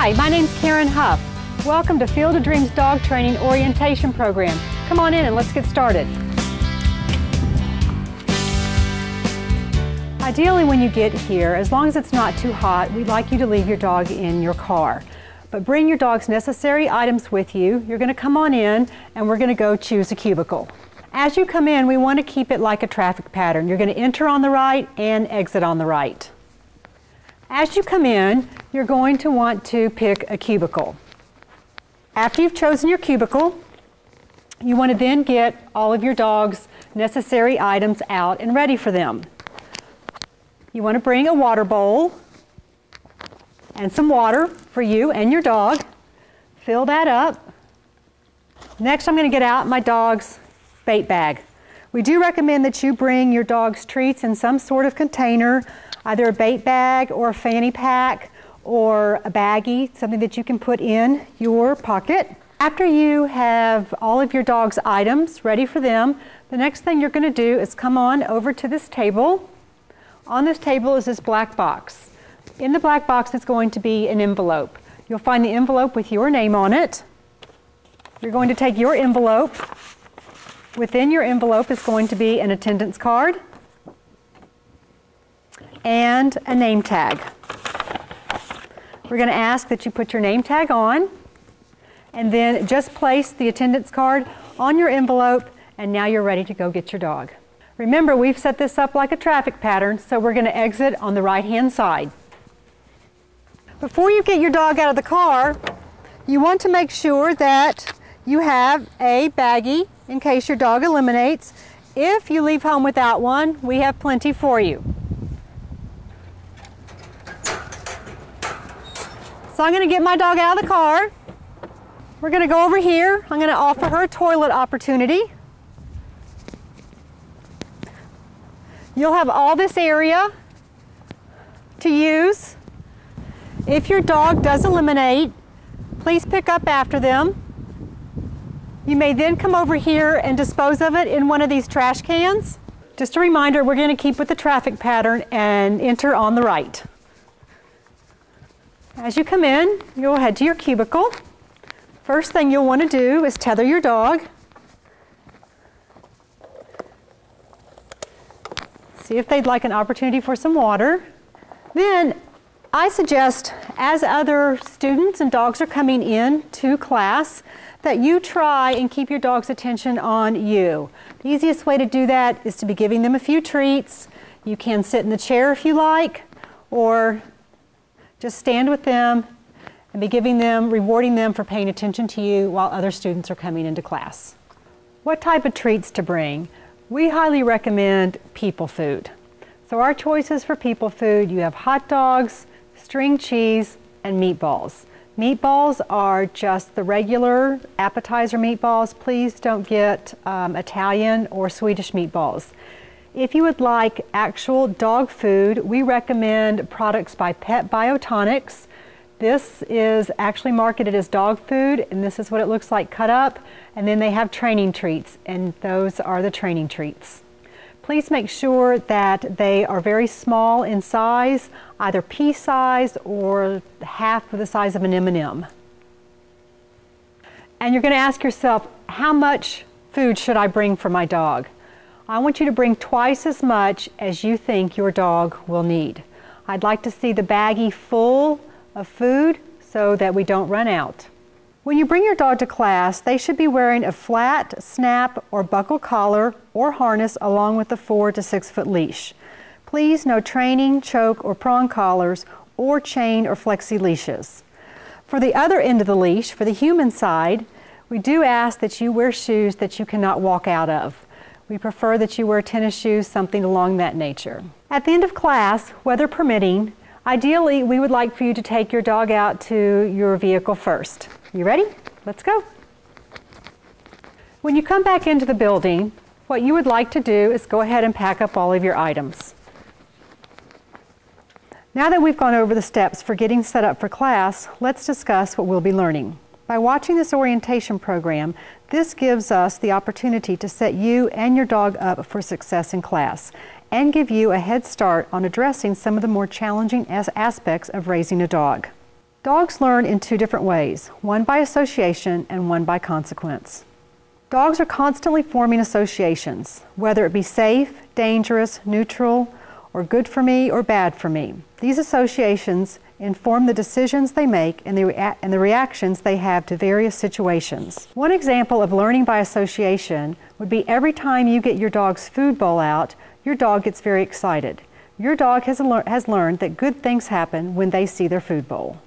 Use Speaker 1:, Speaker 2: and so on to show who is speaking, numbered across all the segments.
Speaker 1: Hi, my name's Karen Huff. Welcome to Field of Dreams Dog Training Orientation Program. Come on in and let's get started. Ideally, when you get here, as long as it's not too hot, we'd like you to leave your dog in your car. But bring your dog's necessary items with you. You're going to come on in and we're going to go choose a cubicle. As you come in, we want to keep it like a traffic pattern. You're going to enter on the right and exit on the right. As you come in, you're going to want to pick a cubicle. After you've chosen your cubicle, you want to then get all of your dog's necessary items out and ready for them. You want to bring a water bowl and some water for you and your dog. Fill that up. Next, I'm going to get out my dog's bait bag. We do recommend that you bring your dog's treats in some sort of container, either a bait bag or a fanny pack or a baggie, something that you can put in your pocket. After you have all of your dog's items ready for them, the next thing you're going to do is come on over to this table. On this table is this black box. In the black box is going to be an envelope. You'll find the envelope with your name on it. You're going to take your envelope. Within your envelope is going to be an attendance card and a name tag. We're going to ask that you put your name tag on and then just place the attendance card on your envelope, and now you're ready to go get your dog. Remember, we've set this up like a traffic pattern, so we're going to exit on the right-hand side. Before you get your dog out of the car, you want to make sure that you have a baggie in case your dog eliminates. If you leave home without one, we have plenty for you. So I'm going to get my dog out of the car. We're going to go over here. I'm going to offer her a toilet opportunity. You'll have all this area to use. If your dog does eliminate, please pick up after them. You may then come over here and dispose of it in one of these trash cans. Just a reminder, we're going to keep with the traffic pattern and enter on the right. As you come in, you'll head to your cubicle. First thing you'll want to do is tether your dog. See if they'd like an opportunity for some water. Then I suggest, as other students and dogs are coming in to class, that you try and keep your dog's attention on you. The easiest way to do that is to be giving them a few treats. You can sit in the chair if you like, or just stand with them and be rewarding them for paying attention to you while other students are coming into class. What type of treats to bring? We highly recommend people food. So our choices for people food, you have hot dogs, string cheese, and meatballs. Meatballs are just the regular appetizer meatballs. Please don't get Italian or Swedish meatballs. If you would like actual dog food, we recommend products by Pet Biotonics. This is actually marketed as dog food, and this is what it looks like cut up. And then they have training treats, and those are the training treats. Please make sure that they are very small in size, either pea-sized or half of the size of an M&M. And you're going to ask yourself, how much food should I bring for my dog? I want you to bring twice as much as you think your dog will need. I'd like to see the baggie full of food so that we don't run out. When you bring your dog to class, they should be wearing a flat, snap, or buckle collar or harness along with the 4 to 6 foot leash. Please no training, choke, or prong collars or chain or flexi leashes. For the other end of the leash, for the human side, we do ask that you wear shoes that you cannot walk out of. We prefer that you wear tennis shoes, something along that nature. At the end of class, weather permitting, ideally we would like for you to take your dog out to your vehicle first. You ready? Let's go. When you come back into the building, what you would like to do is go ahead and pack up all of your items. Now that we've gone over the steps for getting set up for class, let's discuss what we'll be learning. By watching this orientation program, this gives us the opportunity to set you and your dog up for success in class and give you a head start on addressing some of the more challenging aspects of raising a dog. Dogs learn in two different ways, one by association and one by consequence. Dogs are constantly forming associations, whether it be safe, dangerous, neutral, or good for me or bad for me. These associations inform the decisions they make and the reactions they have to various situations. One example of learning by association would be every time you get your dog's food bowl out, your dog gets very excited. Your dog has learned that good things happen when they see their food bowl.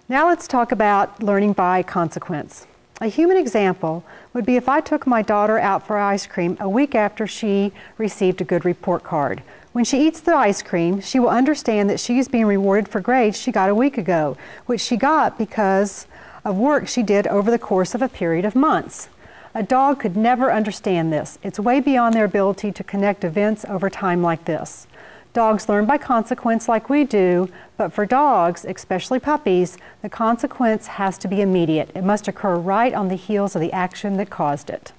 Speaker 1: Now let's talk about learning by consequence. A human example would be if I took my daughter out for ice cream a week after she received a good report card. When she eats the ice cream, she will understand that she is being rewarded for grades she got a week ago, which she got because of work she did over the course of a period of months. A dog could never understand this. It's way beyond their ability to connect events over time like this. Dogs learn by consequence like we do, but for dogs, especially puppies, the consequence has to be immediate. It must occur right on the heels of the action that caused it.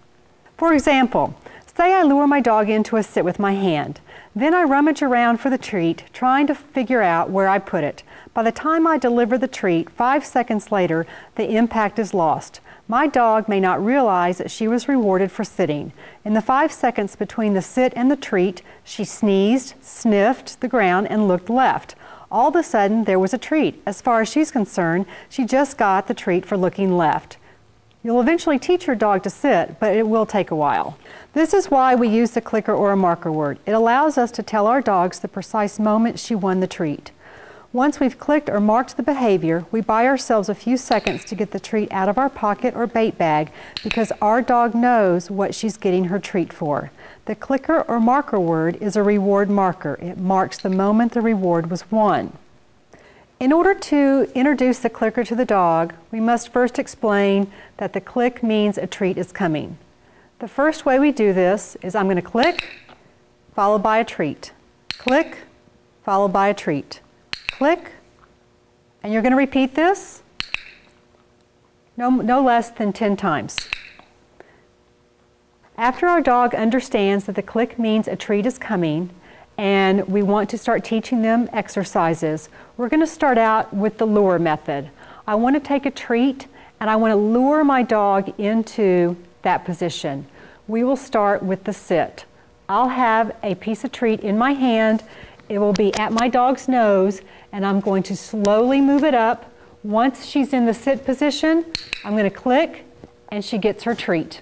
Speaker 1: For example, say I lure my dog into a sit with my hand. Then I rummage around for the treat, trying to figure out where I put it. By the time I deliver the treat, 5 seconds later, the impact is lost. My dog may not realize that she was rewarded for sitting. In the 5 seconds between the sit and the treat, she sneezed, sniffed the ground, and looked left. All of a sudden, there was a treat. As far as she's concerned, she just got the treat for looking left. You'll eventually teach your dog to sit, but it will take a while. This is why we use the clicker or a marker word. It allows us to tell our dogs the precise moment she won the treat. Once we've clicked or marked the behavior, we buy ourselves a few seconds to get the treat out of our pocket or bait bag because our dog knows what she's getting her treat for. The clicker or marker word is a reward marker. It marks the moment the reward was won. In order to introduce the clicker to the dog, we must first explain that the click means a treat is coming. The first way we do this is I'm going to click, followed by a treat. Click, followed by a treat. Click, and you're going to repeat this no less than 10 times. After our dog understands that the click means a treat is coming, and we want to start teaching them exercises, we're going to start out with the lure method. I want to take a treat and I want to lure my dog into that position. We will start with the sit. I'll have a piece of treat in my hand. It will be at my dog's nose, and I'm going to slowly move it up. Once she's in the sit position, I'm going to click and she gets her treat.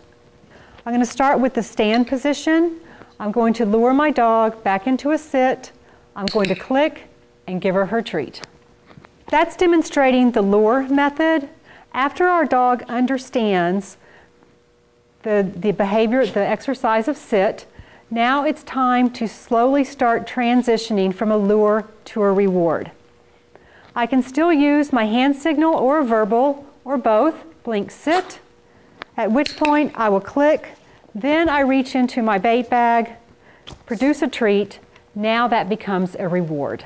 Speaker 1: I'm going to start with the stand position. I'm going to lure my dog back into a sit. I'm going to click and give her her treat. That's demonstrating the lure method. After our dog understands the behavior, the exercise of sit, now it's time to slowly start transitioning from a lure to a reward. I can still use my hand signal or a verbal or both, blink sit, at which point I will click. Then I reach into my bait bag, produce a treat. Now that becomes a reward.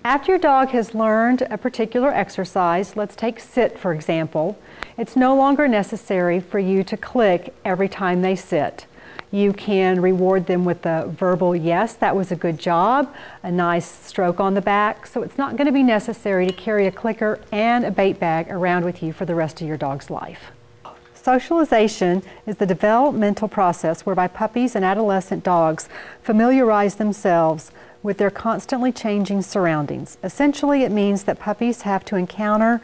Speaker 1: After your dog has learned a particular exercise, let's take sit for example, it's no longer necessary for you to click every time they sit. You can reward them with a verbal yes, that was a good job, a nice stroke on the back, so it's not going to be necessary to carry a clicker and a bait bag around with you for the rest of your dog's life. Socialization is the developmental process whereby puppies and adolescent dogs familiarize themselves with their constantly changing surroundings. Essentially, it means that puppies have to encounter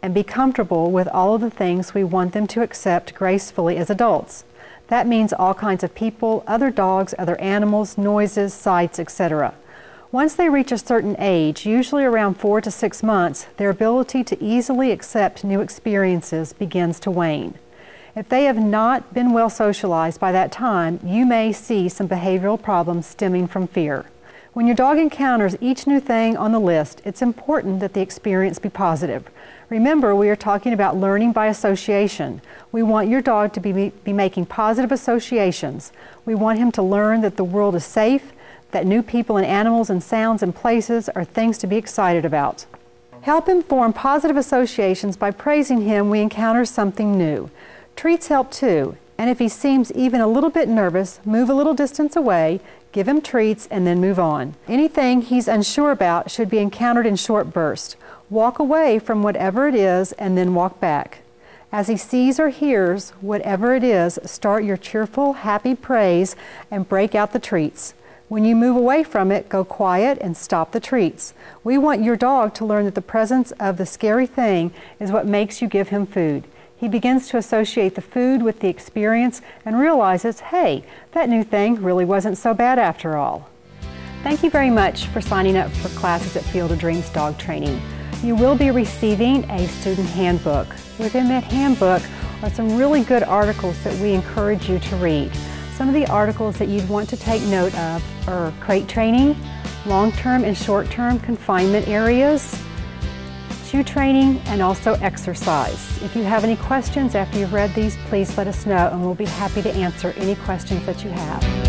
Speaker 1: and be comfortable with all of the things we want them to accept gracefully as adults. That means all kinds of people, other dogs, other animals, noises, sights, etc. Once they reach a certain age, usually around 4 to 6 months, their ability to easily accept new experiences begins to wane. If they have not been well socialized by that time, you may see some behavioral problems stemming from fear. When your dog encounters each new thing on the list, it's important that the experience be positive. Remember, we are talking about learning by association. We want your dog to be making positive associations. We want him to learn that the world is safe, that new people and animals and sounds and places are things to be excited about. Help him form positive associations by praising him when he encounters something new. Treats help too. And if he seems even a little bit nervous, move a little distance away, give him treats, and then move on. Anything he's unsure about should be encountered in short bursts. Walk away from whatever it is and then walk back. As he sees or hears whatever it is, start your cheerful, happy praise and break out the treats. When you move away from it, go quiet and stop the treats. We want your dog to learn that the presence of the scary thing is what makes you give him food. He begins to associate the food with the experience and realizes, hey, that new thing really wasn't so bad after all. Thank you very much for signing up for classes at Field of Dreams Dog Training. You will be receiving a student handbook. Within that handbook are some really good articles that we encourage you to read. Some of the articles that you'd want to take note of are crate training, long-term and short-term confinement areas, chew training, and also exercise. If you have any questions after you've read these, please let us know and we'll be happy to answer any questions that you have.